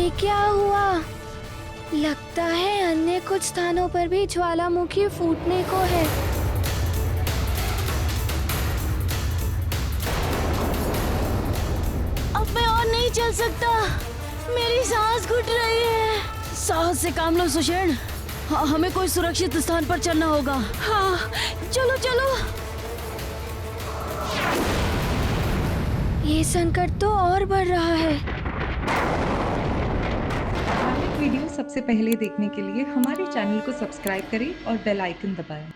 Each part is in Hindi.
ये क्या हुआ? लगता है अन्य कुछ स्थानों पर भी ज्वालामुखी फूटने को है। अब मैं और नहीं चल सकता, मेरी सांस घुट रही है। साहस से काम लो सुषेण, हमें कोई सुरक्षित स्थान पर चलना होगा। हाँ, चलो चलो। ये संकट तो और बढ़ रहा है। धार्मिक वीडियो सबसे पहले देखने के लिए हमारे चैनल को सब्सक्राइब करें और बेल आइकन दबाएं।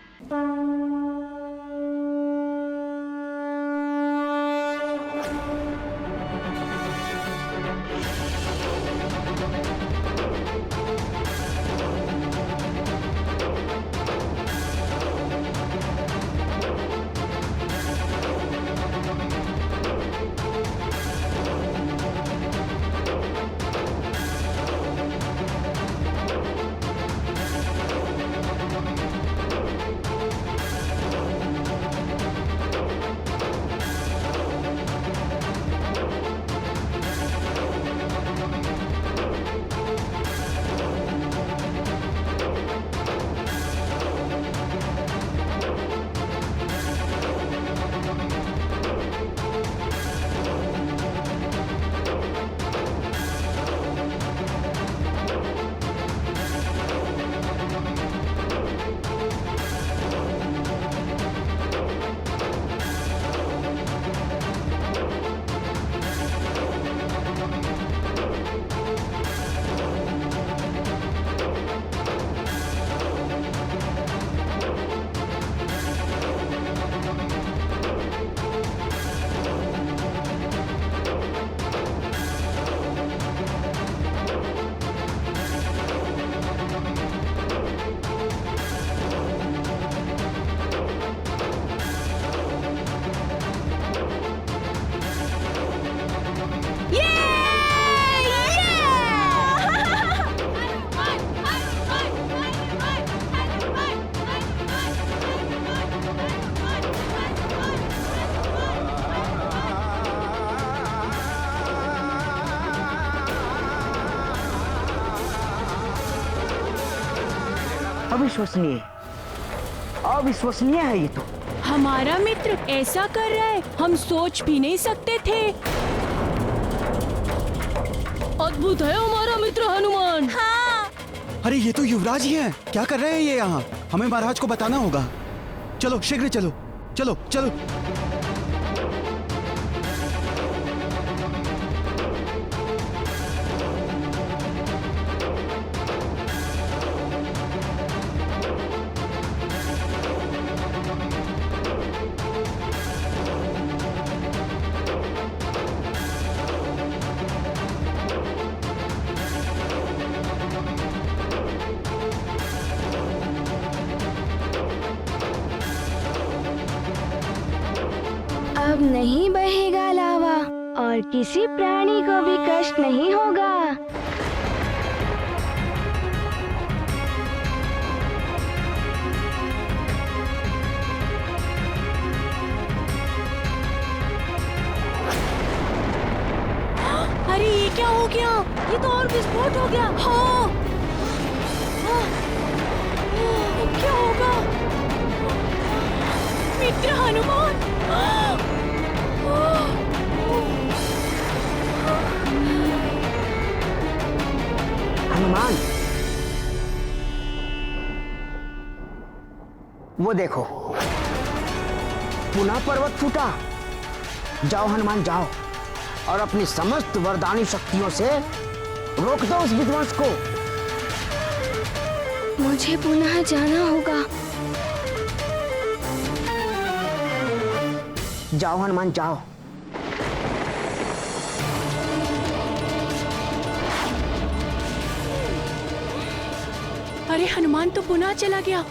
अविश्वसनीय, अविश्वसनीय है ये तो। हमारा मित्र ऐसा कर रहा है, हम सोच भी नहीं सकते थे। अद्भुत है हमारा मित्र हनुमान। हाँ। अरे ये तो युवराज ही हैं। क्या कर रहे हैं ये यहाँ? हमें महाराज को बताना होगा। चलो शीघ्र चलो, चलो चलो। अब नहीं बहेगा लावा और किसी प्राणी को भी कष्ट नहीं होगा। अरे ये क्या हो गया? ये तो और विस्फोट हो गया। हाँ। अब क्या होगा? मित्र हनुमान। हनुमान, वो देखो, पुनः पर्वत फूटा। जाओ हनुमान जाओ, और अपनी समस्त वरदानी शक्तियों से रोक दो उस विध्वंस को। मुझे पुनः जाना होगा। जाओ हनुमान जाओ। अरे हनुमान तो पुनः चला गया।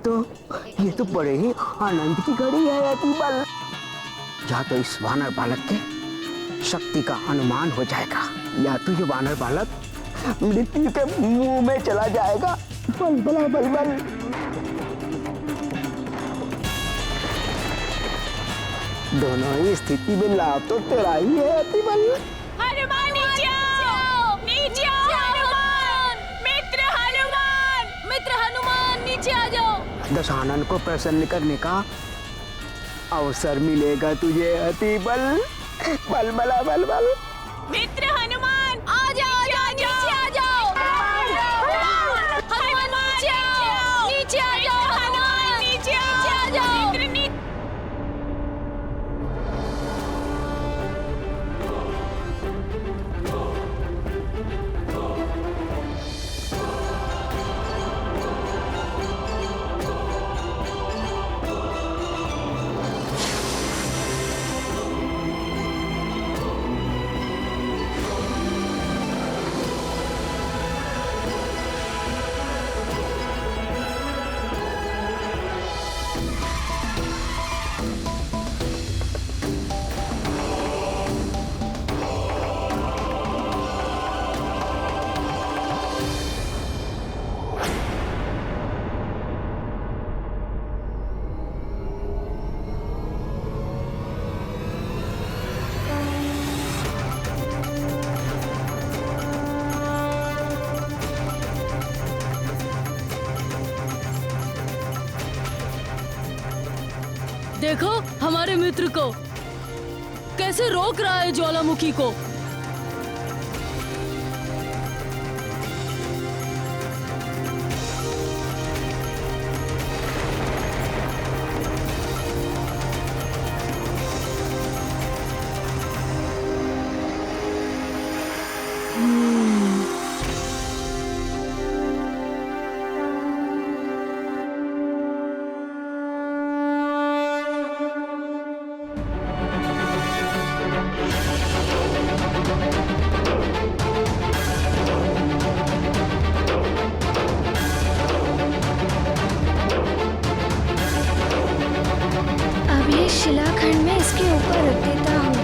ये तो बड़े ही आनंद की घड़ी है अतिबल। या तो इस वानर बालक के शक्ति का अनुमान हो जाएगा, या तो ये वानर बालक मृत्यु के मुंह में चला जाएगा। बल बल बल बल। दोनों ही स्थिति में लाभ तो तेरा ही है अतिबल। हनुमान नीचे आओ, नीचे आओ हनुमान, मित्र हनुमान, मित्र हनुमान नीचे आ जाओ। दशानन को प्रसन्न करने का अवसर मिलेगा तुझे अतिबल। बल बल बल बल। मित्र हनुमान आ जाओ, नीचे आ जाओ। हनुमान नीचे आओ, नीचे आ जाओ। हनुमान नीचे आ जाओ। देखो हमारे मित्र को कैसे रोक रहा है ज्वालामुखी को। शिलाखंड में इसके ऊपर रख देता हूँ।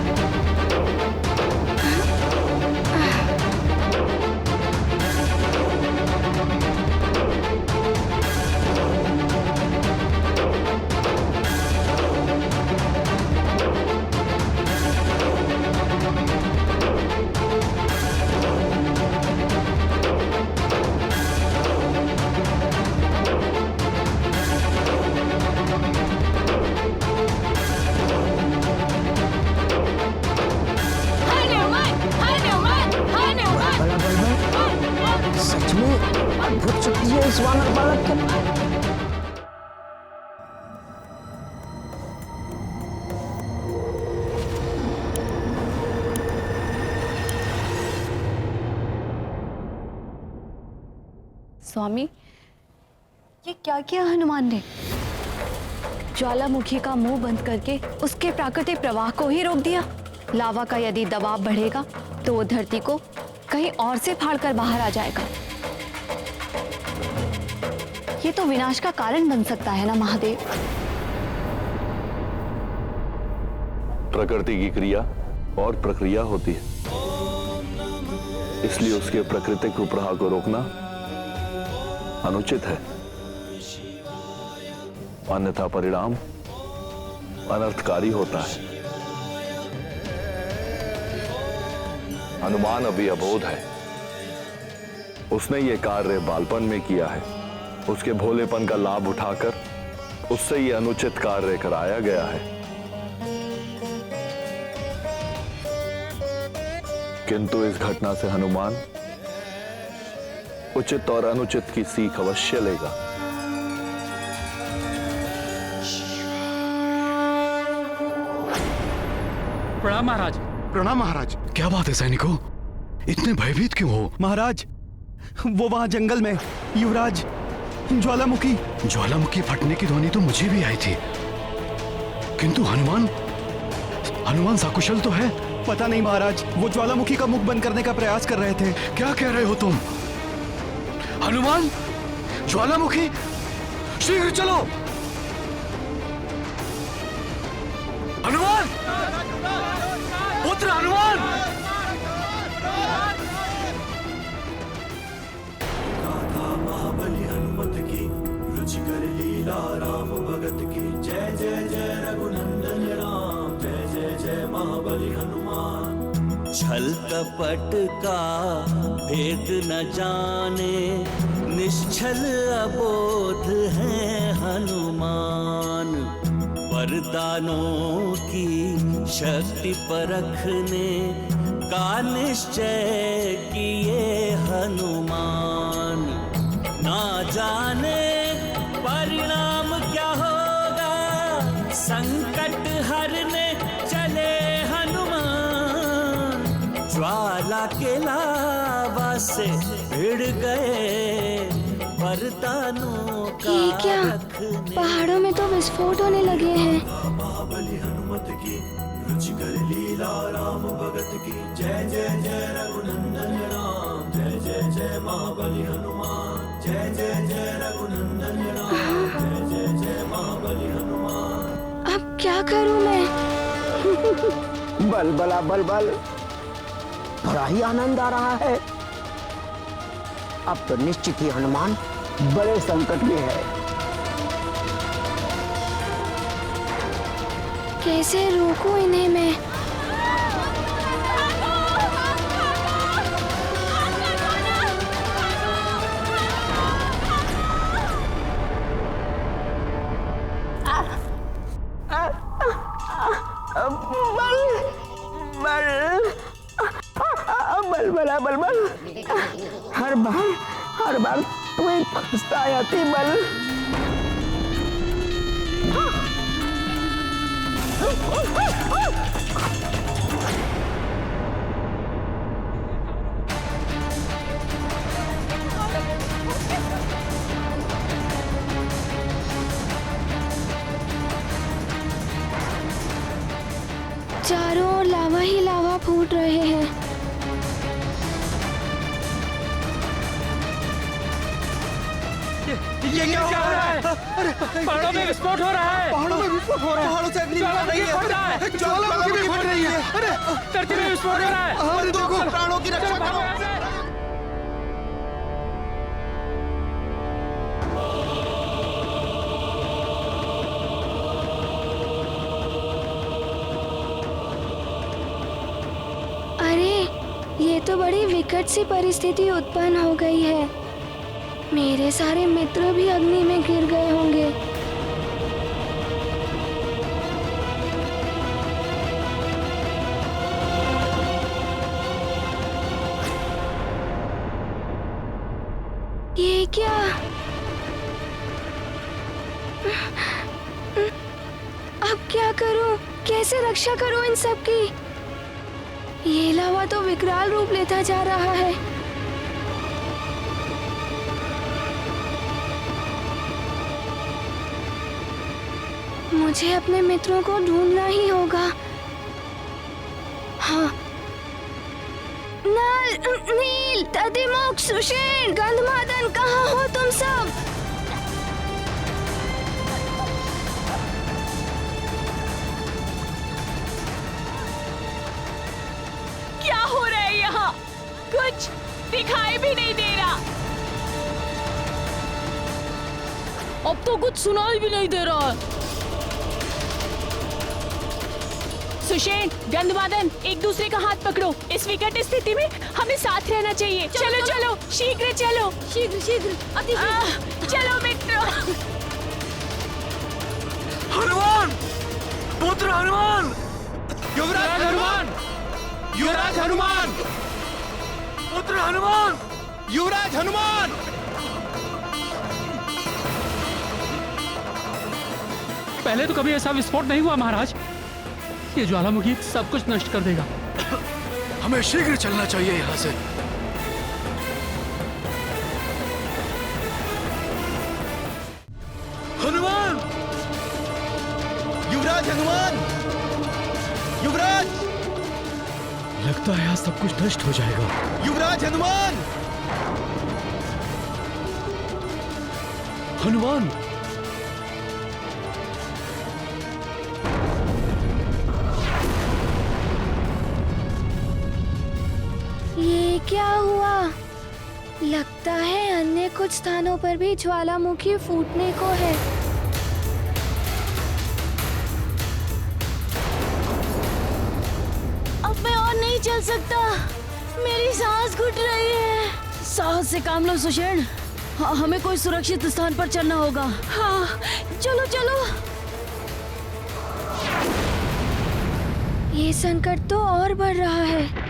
सच में अद्भुत शक्ति है इस वानर बालक के। स्वामी, ये क्या किया हनुमान ने? ज्वालामुखी का मुंह बंद करके उसके प्राकृतिक प्रवाह को ही रोक दिया। लावा का यदि दबाव बढ़ेगा तो वो धरती को कहीं और से फाड़कर बाहर आ जाएगा। ये तो विनाश का कारण बन सकता है ना महादेव? प्रकृति की क्रिया और प्रक्रिया होती है, इसलिए उसके प्राकृतिक प्रवाह को रोकना अनुचित है, अन्यथा परिणाम अनर्थकारी होता है। हनुमान अभी अबोध है, उसने ये कार्य बालपन में किया है। उसके भोलेपन का लाभ उठाकर उससे ये अनुचित कार्य कराया गया है। किंतु इस घटना से हनुमान उचित और अनुचित की सीख अवश्य लेगा। प्रणाम महाराज। प्रणाम महाराज। क्या बात है सैनिकों, इतने भयभीत क्यों हो? महाराज, वो वहां जंगल में युवराज ज्वालामुखी फटने की ध्वनि तो मुझे भी आई थी, किंतु हनुमान सकुशल तो है? पता नहीं महाराज, वो ज्वालामुखी का मुख बंद करने का प्रयास कर रहे थे। क्या कह रहे हो तुम? हनुमान ज्वालामुखी शीघ्र चलो। हनुमान, पुत्र हनुमान। छल कपट का भेद न जाने, निश्छल अबोध है हनुमान। वरदानों की शक्ति परखने का निश्चय किए हनुमान। ना जाने परिणाम क्या होगा, संकट हरने चले हनुमान। ज्वाला के लावा से भिड़ गए वरदानों का ये क्या? रखने। पहाड़ों में तो विस्फोट होने लगे हैं। महाबली हनुमत की रुचिकर लीला राम भगत की। जय जय जय रघुनंदन राम, जय जय जय महाबली हनुमान। जय जय जय रघुनंदन राम, जय जय जय महाबली हनुमान। अब क्या करूं मैं? बल बला बल बल, बड़ा ही आनंद आ रहा है। अब तो निश्चित ही हनुमान बड़े संकट में है। कैसे रोकूं इन्हें मैं? बल बला बल बल, हर बार तुम्हें फंसता आती बल। चारों ओर लावा ही लावा फूट रहे हैं। ये क्या हो रहा है? पहाड़ों में विस्फोट हो रहा है। पहाड़ों में विस्फोट हो रहा है। पहाड़ों से अग्नि निकल रही है। फट रहा है। ज्वालामुखी भी फट रही है। अरे धरती में विस्फोट हो रहा है। हमारे देखो, प्राणों की रक्षा करो। अरे ये तो बड़ी विकट सी परिस्थिति उत्पन्न हो गई है। मेरे सारे मित्र भी अग्नि में गिर गए होंगे। ये क्या? अब क्या करूं? कैसे रक्षा करूं इन सब की? ये लावा तो विकराल रूप लेता जा रहा है। मुझे अपने मित्रों को ढूंढना ही होगा। हाँ, नल, नील, दधिमुख, सुषेण, गंधमादन, कहाँ हो तुम सब? क्या हो रहा है यहाँ? कुछ दिखाई भी नहीं दे रहा। अब तो कुछ सुनाई भी नहीं दे रहा है। सुषेण, गंधमादन, एक दूसरे का हाथ पकड़ो। इस विकट स्थिति में हमें साथ रहना चाहिए। चलो चलो, शीघ्र चलो। शीघ्र शीघ्र, अति शीघ्र। चलो मित्रों। हनुमान, पुत्र हनुमान, युवराज हनुमान, युवराज हनुमान, पुत्र हनुमान, युवराज हनुमान। पहले तो कभी ऐसा विस्फोट नहीं हुआ महाराज। ये ज्वालामुखी सब कुछ नष्ट कर देगा। हमें शीघ्र चलना चाहिए यहाँ से। हनुमान, युवराज हनुमान, युवराज। लगता है आज सब कुछ नष्ट हो जाएगा। युवराज हनुमान, हनुमान, ये क्या हुआ? लगता है अन्य कुछ स्थानों पर भी ज्वालामुखी फूटने को है। अब मैं और नहीं चल सकता, मेरी सांस घुट रही है। साहस से काम लो सुषेण, हमें कोई सुरक्षित स्थान पर चलना होगा। हाँ, चलो चलो। ये संकट तो और बढ़ रहा है।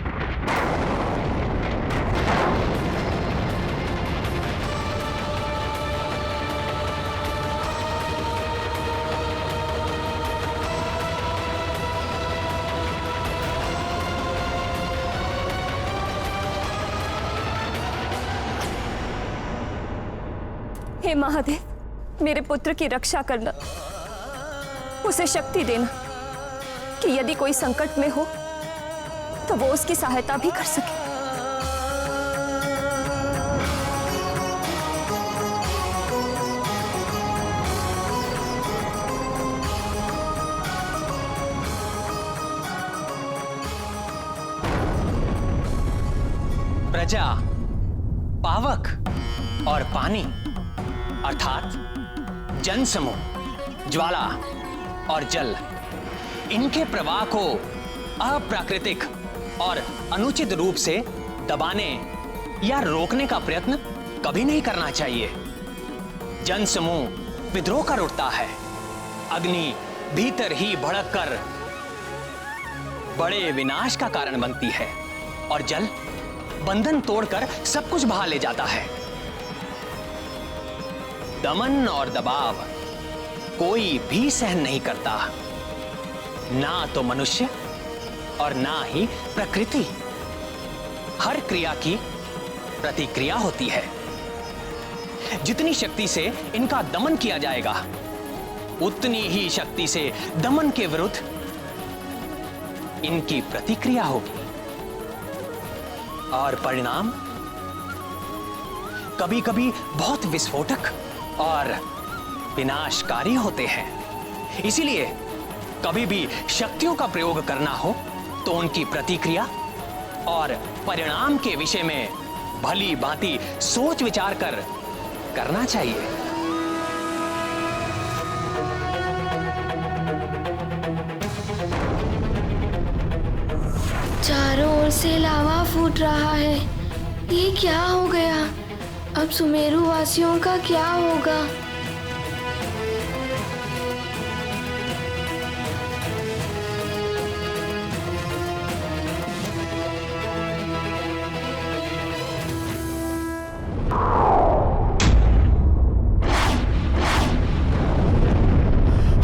हे महादेव, मेरे पुत्र की रक्षा करना, उसे शक्ति देना कि यदि कोई संकट में हो तो वो उसकी सहायता भी कर सके। प्रजा, पावक और पानी अर्थात जन समूह, ज्वाला और जल, इनके प्रवाह को अप्राकृतिक और अनुचित रूप से दबाने या रोकने का प्रयत्न कभी नहीं करना चाहिए। जन समूह विद्रोह कर उठता है, अग्नि भीतर ही भड़क कर बड़े विनाश का कारण बनती है और जल बंधन तोड़कर सब कुछ बहा ले जाता है। दमन और दबाव कोई भी सहन नहीं करता, ना तो मनुष्य और ना ही प्रकृति। हर क्रिया की प्रतिक्रिया होती है। जितनी शक्ति से इनका दमन किया जाएगा, उतनी ही शक्ति से दमन के विरुद्ध इनकी प्रतिक्रिया होगी और परिणाम कभी कभी बहुत विस्फोटक और विनाशकारी होते हैं। इसीलिए कभी भी शक्तियों का प्रयोग करना हो तो उनकी प्रतिक्रिया और परिणाम के विषय में भली भांति सोच विचार कर करना चाहिए। चारों ओर से लावा फूट रहा है। ये क्या हो गया? अब सुमेरु वासियों का क्या होगा?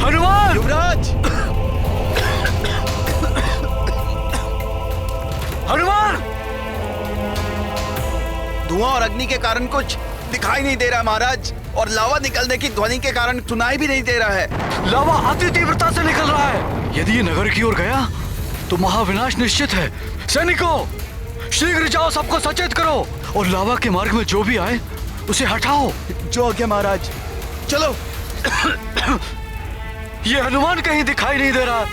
हनुमान! युवराज! हनुमान! धुआं और अग्नि के कारण कुछ दिखाई नहीं दे रहा महाराज, और लावा निकलने की ध्वनि के कारण सुनाई भी नहीं दे रहा है। लावा अति तीव्रता से निकल रहा है। यदि ये नगर की ओर गया तो महाविनाश निश्चित है। सैनिकों, शीघ्र जाओ, सबको सचेत करो और लावा के मार्ग में जो भी आए उसे हटाओ। जो आज्ञा महाराज। चलो। ये हनुमान कहीं दिखाई नहीं दे रहा।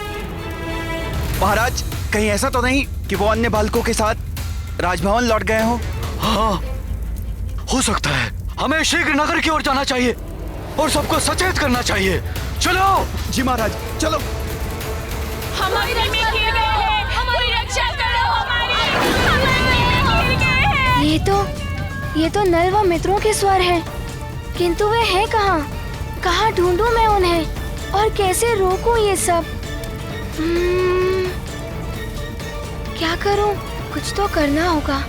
महाराज, कहीं ऐसा तो नहीं कि वो अन्य बालकों के साथ राजभवन लौट गए हो? हाँ, हो सकता है। हमें शीघ्र नगर की ओर जाना चाहिए और सबको सचेत करना चाहिए। चलो। जी महाराज, चलो। हमारी रक्षा करो, ये तो नल व मित्रों के स्वर हैं, किंतु वे हैं कहाँ? कहाँ ढूंढूं मैं उन्हें और कैसे रोकूं ये सब? क्या करूं? कुछ तो करना होगा।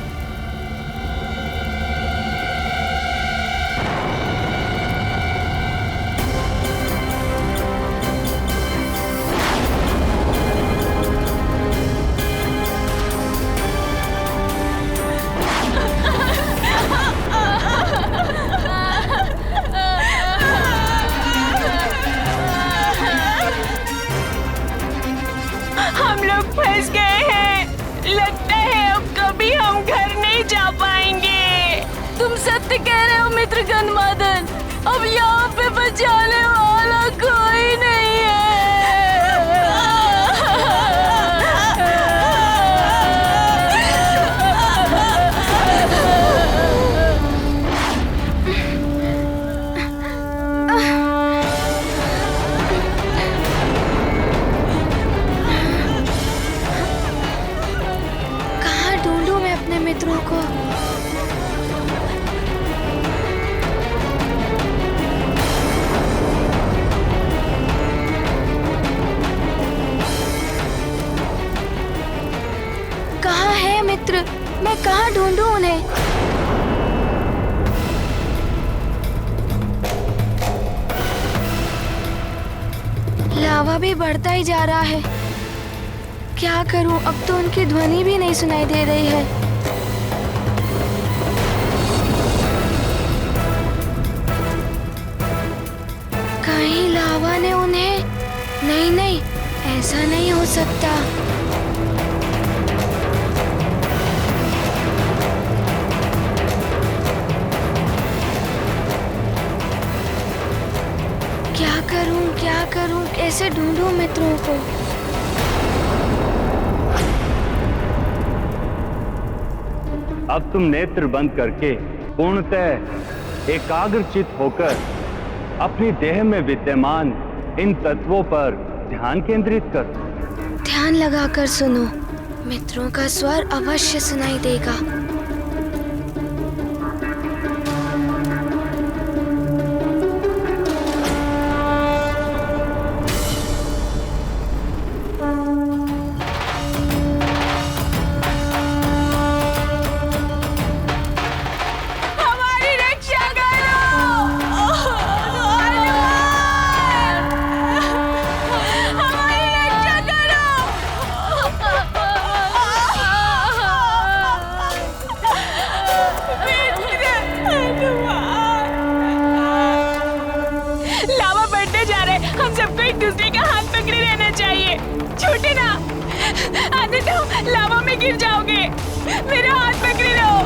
हम लोग फंस गए हैं। लगता है अब कभी हम घर नहीं जा पाएंगे। तुम सत्य कह रहे हो मित्र गंधमादन, अब यहाँ पे बचाने वाला कोई नहीं है। मैं कहाँ ढूंढूं उन्हें? लावा भी बढ़ता ही जा रहा है। क्या करूं? अब तो उनकी ध्वनि भी नहीं सुनाई दे रही है। कहीं लावा ने उन्हें... नहीं, ऐसा नहीं हो सकता। क्या करूं? कैसे ढूंढूं मित्रों को? अब तुम नेत्र बंद करके पूर्णतः एकाग्रचित होकर अपनी देह में विद्यमान इन तत्वों पर ध्यान केंद्रित करो। ध्यान लगाकर सुनो, मित्रों का स्वर अवश्य सुनाई देगा। लावा में गिर जाओगे। मेरा हाथ पकड़े रहो।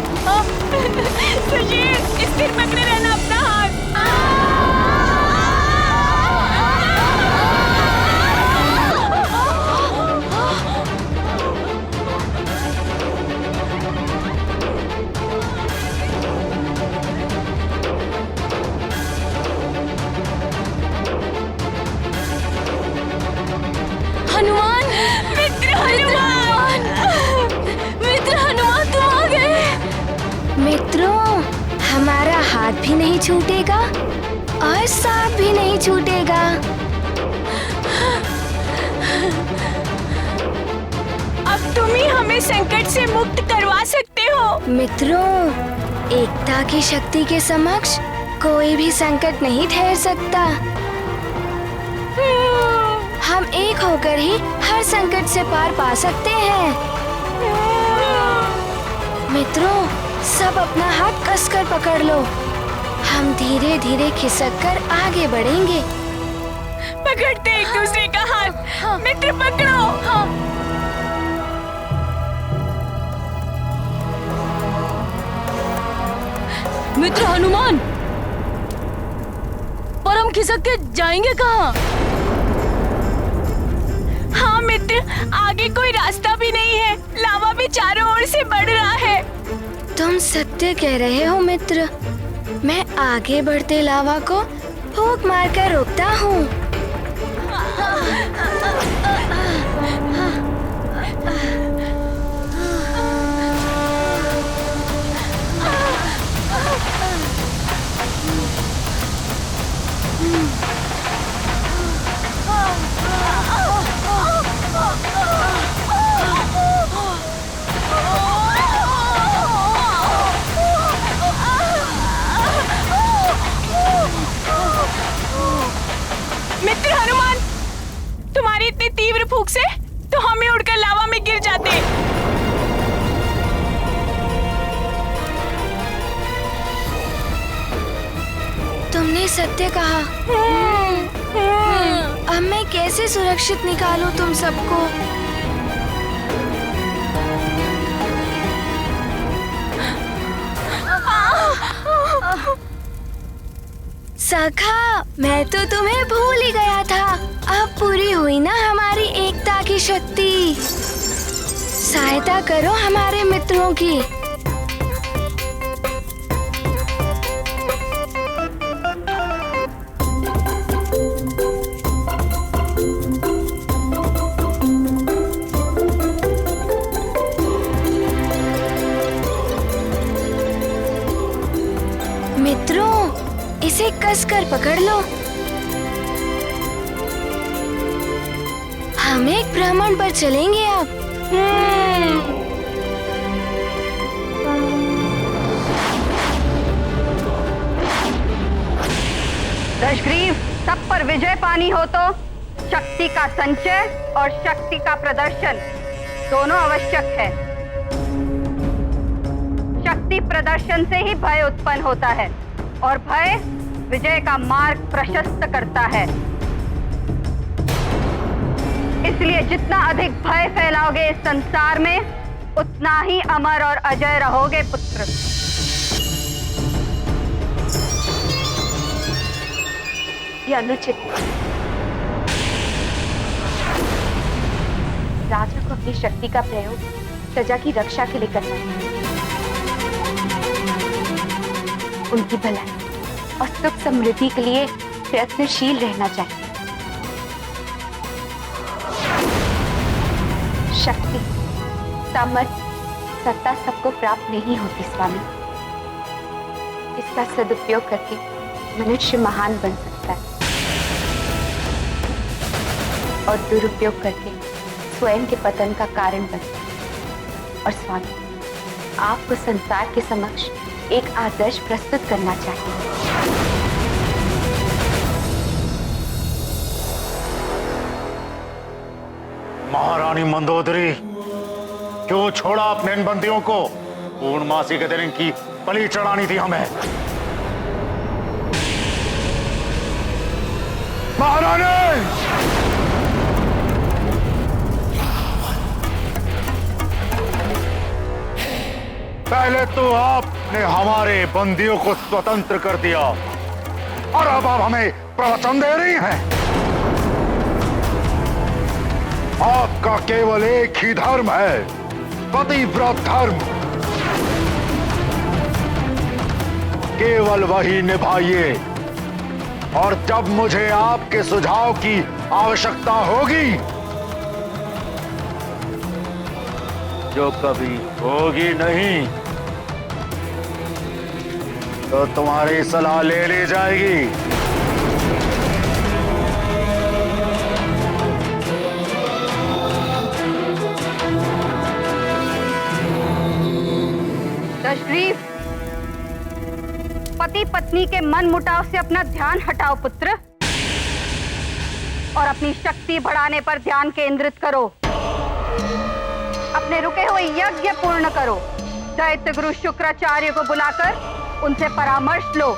सुशील, स्थिर पकड़े रहना अपना हाथ। हनुमान, मित्र हनुमान तुम आ गए। मित्रों, हमारा हाथ भी नहीं छूटेगा और सांप भी नहीं छूटेगा। अब तुम ही हमें संकट से मुक्त करवा सकते हो। मित्रों, एकता की शक्ति के समक्ष कोई भी संकट नहीं ठहर सकता। हम एक होकर ही हर संकट से पार पा सकते हैं। मित्रों, सब अपना हाथ कसकर पकड़ लो। हम धीरे धीरे खिसककर आगे बढ़ेंगे। पकड़ते एक दूसरे का हाथ। मित्र पकड़ो। मित्र हनुमान, पर हम खिसक के जाएंगे कहाँ? हाँ मित्र, आगे कोई रास्ता भी नहीं है। लावा भी चारों ओर से बढ़ रहा है। तुम सत्य कह रहे हो मित्र। मैं आगे बढ़ते लावा को फूंक मारकर रोकता हूँ। मित्र हनुमान, तुम्हारी इतनी तीव्र फूंक से तो हमें उड़कर लावा में गिर जाते। तुमने सत्य कहा। अब मैं कैसे सुरक्षित निकालूं तुम सबको? सखा, मैं तो तुम्हें भूल ही गया था। अब पूरी हुई ना हमारी एकता की शक्ति। सहायता करो हमारे मित्रों की। मित्रों, इसे कसकर पकड़ लो। हम एक भ्रमण पर चलेंगे अब। सब पर विजय पानी हो तो शक्ति का संचय और शक्ति का प्रदर्शन दोनों आवश्यक है। शक्ति प्रदर्शन से ही भय उत्पन्न होता है और भय विजय का मार्ग प्रशस्त करता है। इसलिए जितना अधिक भय फैलाओगे इस संसार में, उतना ही अमर और अजय रहोगे पुत्र। यह अनुचित है। राजा को अपनी शक्ति का प्रयोग प्रजा की रक्षा के लिए करना चाहिए। उनकी भलाई और सुख समृद्धि के लिए प्रयत्नशील रहना चाहिए। शक्ति, सामर्थ्य, सत्ता सबको प्राप्त नहीं होती स्वामी। इसका सदुपयोग करके मनुष्य महान बन सकता है और दुरुपयोग करके स्वयं के पतन का कारण बनता है। और स्वामी, आपको संसार के समक्ष एक आदर्श प्रस्तुत करना चाहिए। महारानी मंदोदरी, क्यों छोड़ा अपने इन बंदियों को? पूर्णमासी के दिन इनकी बलि चढ़ानी थी हमें। महारानी! पहले तो आपने हमारे बंदियों को स्वतंत्र कर दिया और अब आप हमें प्रवचन दे रही हैं। आपका केवल एक ही धर्म है, पतिव्रत धर्म। केवल वही निभाइए और जब मुझे आपके सुझाव की आवश्यकता होगी, जो कभी होगी नहीं, तो तुम्हारी सलाह ले ली जाएगी। दशग्रीव, पति पत्नी के मन मुटाव से अपना ध्यान हटाओ पुत्र, और अपनी शक्ति बढ़ाने पर ध्यान केंद्रित करो। अपने रुके हुए यज्ञ पूर्ण करो। दैत्य गुरु शुक्राचार्य को बुलाकर उनसे परामर्श लो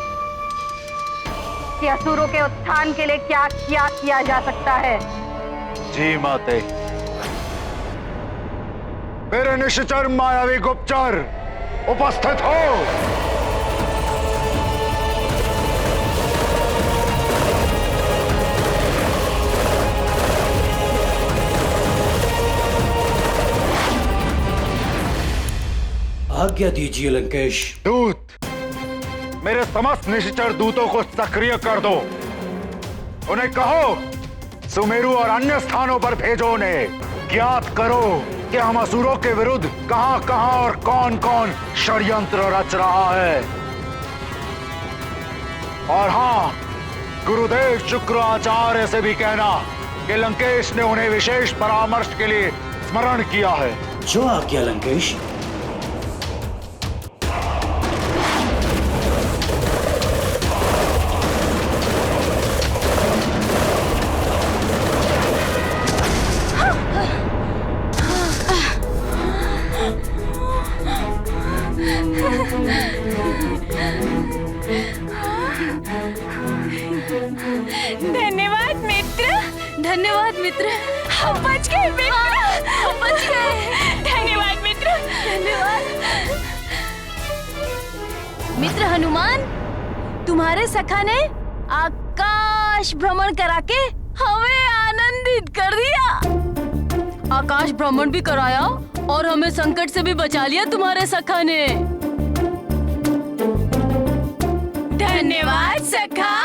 कि असुरों के उत्थान के लिए क्या किया जा सकता है। जी माते। मेरे निश्चर मायावी गुप्तचर उपस्थित हो। आज्ञा दीजिए लंकेश। दूत, मेरे समस्त निश्चर दूतों को सक्रिय कर दो। उन्हें कहो सुमेरु और अन्य स्थानों पर भेजो। उन्हें ज्ञात करो कि हम असुरों के विरुद्ध कहां कहां और कौन कौन षड्यंत्र रच रहा है। और हां, गुरुदेव शुक्राचार्य से भी कहना कि लंकेश ने उन्हें विशेष परामर्श के लिए स्मरण किया है। जो आज्ञा लंकेश। धन्यवाद मित्र, धन्यवाद मित्र। हम बच गए मित्र, हम बच गए। धन्यवाद मित्र, धन्यवाद। मित्र हनुमान, तुम्हारे सखा ने आकाश भ्रमण करा के हमें आनंदित कर दिया। आकाश भ्रमण भी कराया और हमें संकट से भी बचा लिया तुम्हारे सखा ने। धन्यवाद सखा।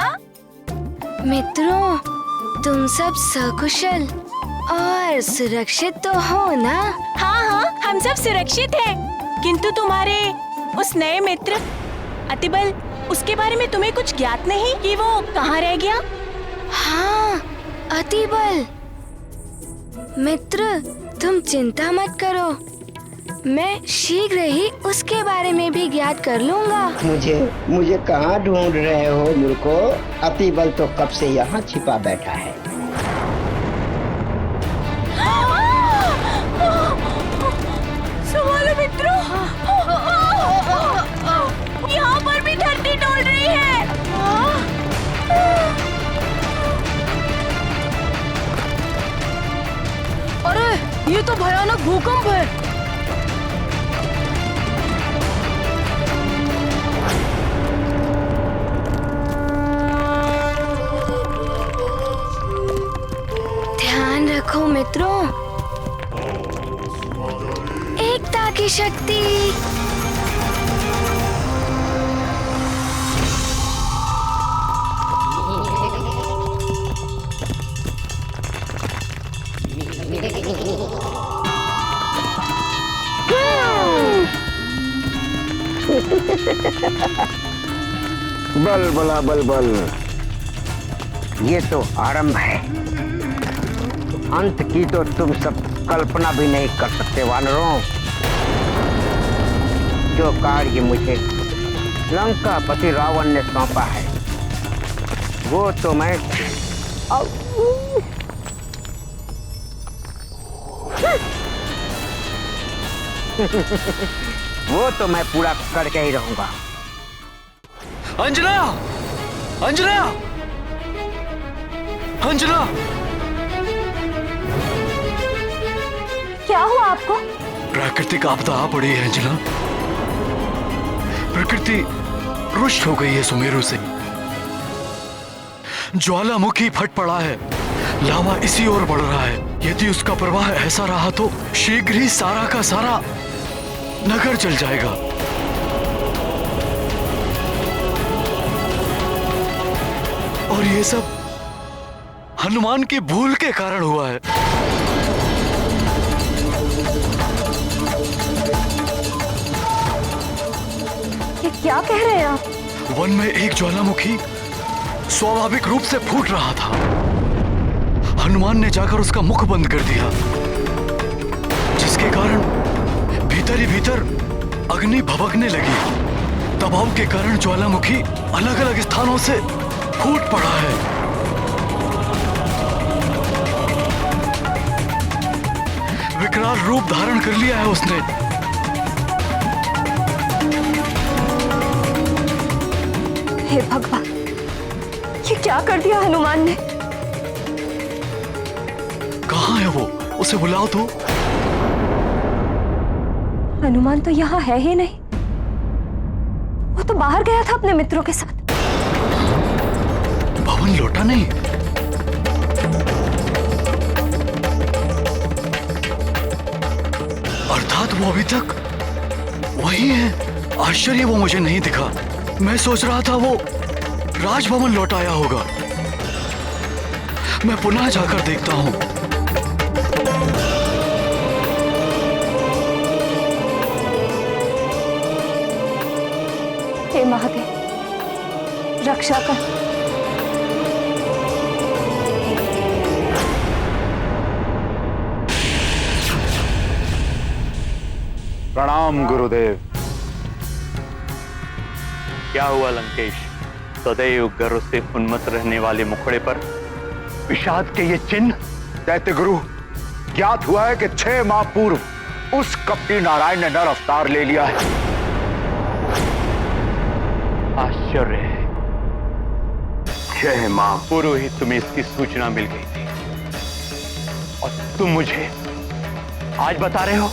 मित्रों, तुम सब सकुशल और सुरक्षित तो हो ना? हाँ हाँ, हम सब सुरक्षित हैं। किंतु तुम्हारे उस नए मित्र अतिबल, उसके बारे में तुम्हें कुछ ज्ञात नहीं कि वो कहाँ रह गया? हाँ, अतिबल। मित्र, तुम चिंता मत करो। मैं शीघ्र ही उसके बारे में भी ज्ञात कर लूंगा। मुझे कहाँ ढूंढ रहे हो मूर्खो? अतिबल तो कब से यहाँ छिपा बैठा है। संभालो मित्रों, यहाँ पर भी धरती डोल रही है। अरे ये तो भयानक भूकंप है। ध्यान रखो मित्रों, एकता की शक्ति। बल बला बल बल, ये तो आरंभ है। अंत की तो तुम सब कल्पना भी नहीं कर सकते वानरों। जो कार्य मुझे लंकापति रावण ने सौंपा है वो तो मैं वो तो मैं पूरा करके ही रहूंगा। अंजना! अंजना! अंजना! क्या हुआ आपको? प्राकृतिक आपदा आ पड़ी है अंजना। प्रकृति रुष्ट हो गई है सुमेरु से। ज्वालामुखी फट पड़ा है, लावा इसी ओर बढ़ रहा है। यदि उसका प्रवाह ऐसा रहा तो शीघ्र ही सारा का सारा नगर जल जाएगा। और ये सब हनुमान की भूल के कारण हुआ है। ये क्या कह रहे हैं आप? वन में एक ज्वालामुखी स्वाभाविक रूप से फूट रहा था। हनुमान ने जाकर उसका मुख बंद कर दिया, जिसके कारण भीतर ही भीतर अग्नि भभकने लगी। दबाव के कारण ज्वालामुखी अलग अलग स्थानों से फूट पड़ा है। विकराल रूप धारण कर लिया है उसने। हे भगवान, ये क्या कर दिया हनुमान ने? कहाँ है वो? उसे बुलाओ तो। हनुमान तो यहाँ है ही नहीं। वो तो बाहर गया था अपने मित्रों के साथ। भवन लौटा नहीं? अर्थात वो अभी तक वही है। आश्चर्य वो मुझे नहीं दिखा। मैं सोच रहा था वो राजभवन लौट आया होगा। मैं पुनः जाकर देखता हूँ। हे महादेव, रक्षा कर। प्रणाम गुरुदेव। क्या हुआ लंकेश? सदैव गर्व से उन्मत्त रहने वाले मुखड़े पर विषाद के ये चिन्ह? दैत्य गुरु, ज्ञात हुआ है कि 6 माह पूर्व उस कपटी नारायण ने नर अवतार ले लिया है। आश्चर्य है, 6 माह पूर्व ही तुम्हें इसकी सूचना मिल गई थी और तुम मुझे आज बता रहे हो?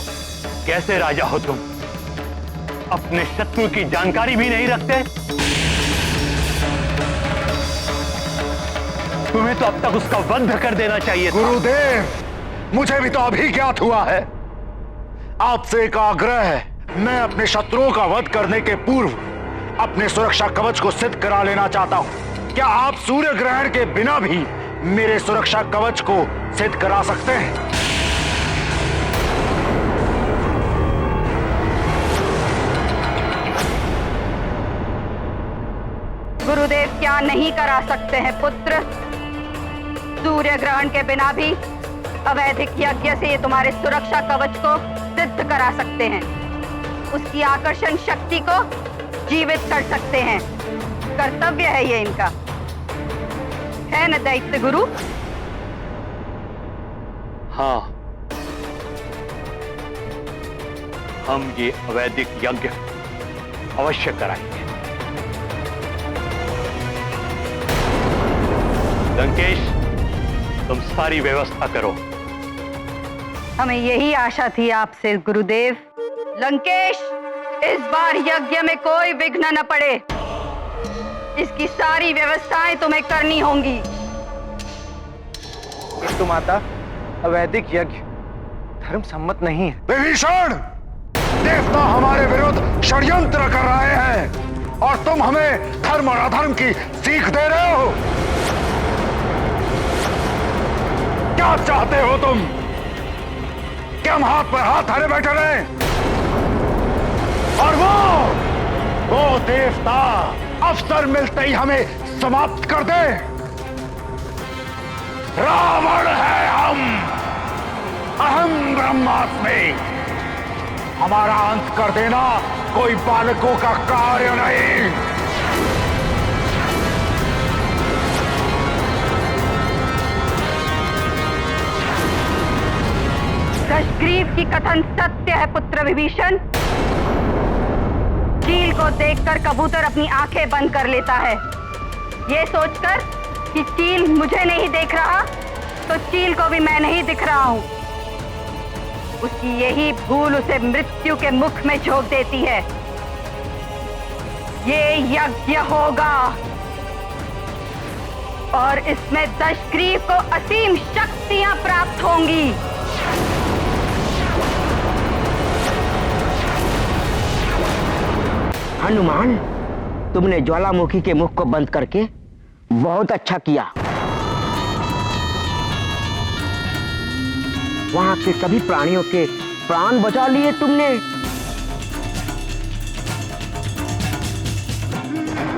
कैसे राजा हो तुम? अपने शत्रु की जानकारी भी नहीं रखते? तुम्हें तो अब तक उसका वध कर देना चाहिए था। गुरुदेव, मुझे भी तो अभी ज्ञात हुआ है। आपसे एक आग्रह है। मैं अपने शत्रुओं का वध करने के पूर्व अपने सुरक्षा कवच को सिद्ध करा लेना चाहता हूं। क्या आप सूर्य ग्रहण के बिना भी मेरे सुरक्षा कवच को सिद्ध करा सकते हैं? गुरुदेव क्या नहीं करा सकते हैं पुत्र? सूर्य ग्रहण के बिना भी अवैधिक यज्ञ से ये तुम्हारे सुरक्षा कवच को सिद्ध करा सकते हैं, उसकी आकर्षण शक्ति को जीवित कर सकते हैं। कर्तव्य है ये इनका, है न दैत्य गुरु? हाँ, हम ये अवैदिक यज्ञ अवश्य कराएंगे। लंकेश, तुम सारी व्यवस्था करो। हमें यही आशा थी आपसे गुरुदेव। लंकेश, इस बार यज्ञ में कोई विघ्न न पड़े, इसकी सारी व्यवस्थाएं तुम्हें करनी होंगी। किंतु माता, अवैदिक यज्ञ धर्म सम्मत नहीं है। विभीषण, देवता हमारे विरुद्ध षड्यंत्र कर रहे हैं और तुम हमें धर्म और अधर्म की सीख दे रहे हो। क्या चाहते हो तुम? क्या हम हाथ पर हाथ धरे बैठे रहे? और वो देवता अवसर मिलते ही हमें समाप्त कर दे। रावण है हम, अहम ब्रह्मास्मि। हमारा अंत कर देना कोई बालकों का कार्य नहीं। दशग्रीव की कथन सत्य है पुत्र विभीषण। चील को देखकर कबूतर अपनी आंखें बंद कर लेता है। ये सोचकर कि चील मुझे नहीं देख रहा, तो चील को भी मैं नहीं दिख रहा हूं। उसकी यही भूल उसे मृत्यु के मुख में झोंक देती है। ये यज्ञ होगा और इसमें दशग्रीव को असीम शक्तियां प्राप्त होंगी। हनुमान, तुमने ज्वालामुखी के मुख को बंद करके बहुत अच्छा किया। वहां के सभी प्राणियों के प्राण बचा लिए तुमने।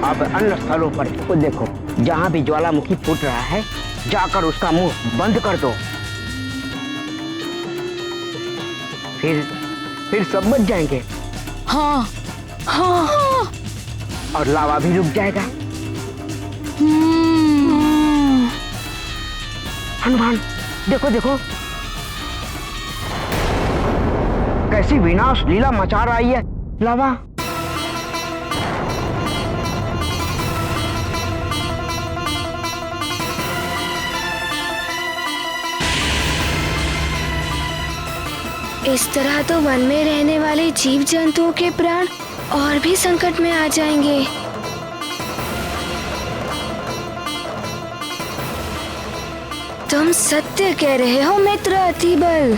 अब अन्य स्थलों पर वो देखो, जहां भी ज्वालामुखी फूट रहा है, जाकर उसका मुंह बंद कर दो। फिर सब बच जाएंगे। हाँ, हाँ। और लावा भी रुक जाएगा। हनुमान, देखो देखो, कैसी विनाश लीला मचा रही है लावा। इस तरह तो वन में रहने वाले जीव जंतुओं के प्राण और भी संकट में आ जाएंगे। तुम सत्य कह रहे हो मित्र अतिबल।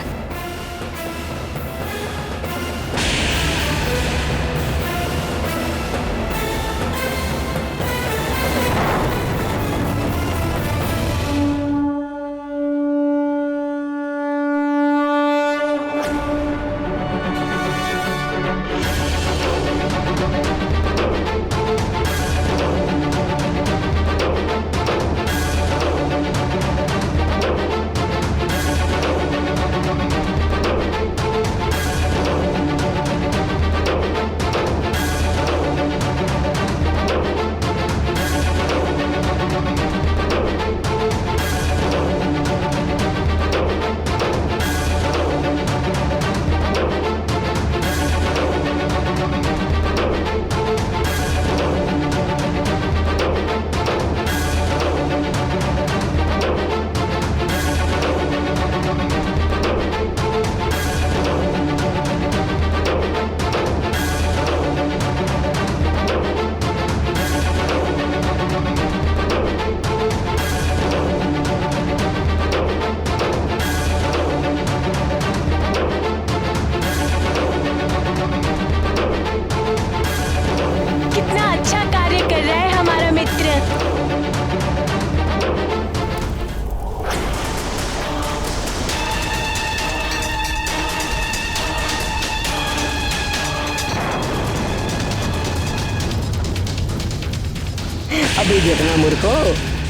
अभी देखना मूर्खो,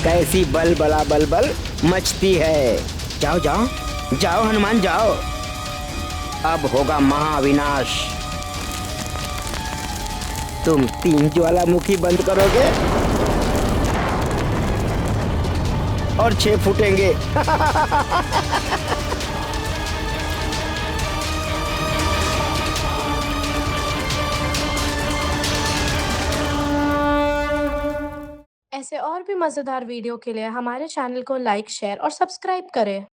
कैसी बल बला बल बल मचती है। जाओ जाओ जाओ हनुमान जाओ। अब होगा महाविनाश। तुम 3 ज्वालामुखी बंद करोगे और 6 फूटेंगे। ऐसे और भी मजेदार वीडियो के लिए हमारे चैनल को लाइक, शेयर और सब्सक्राइब करें।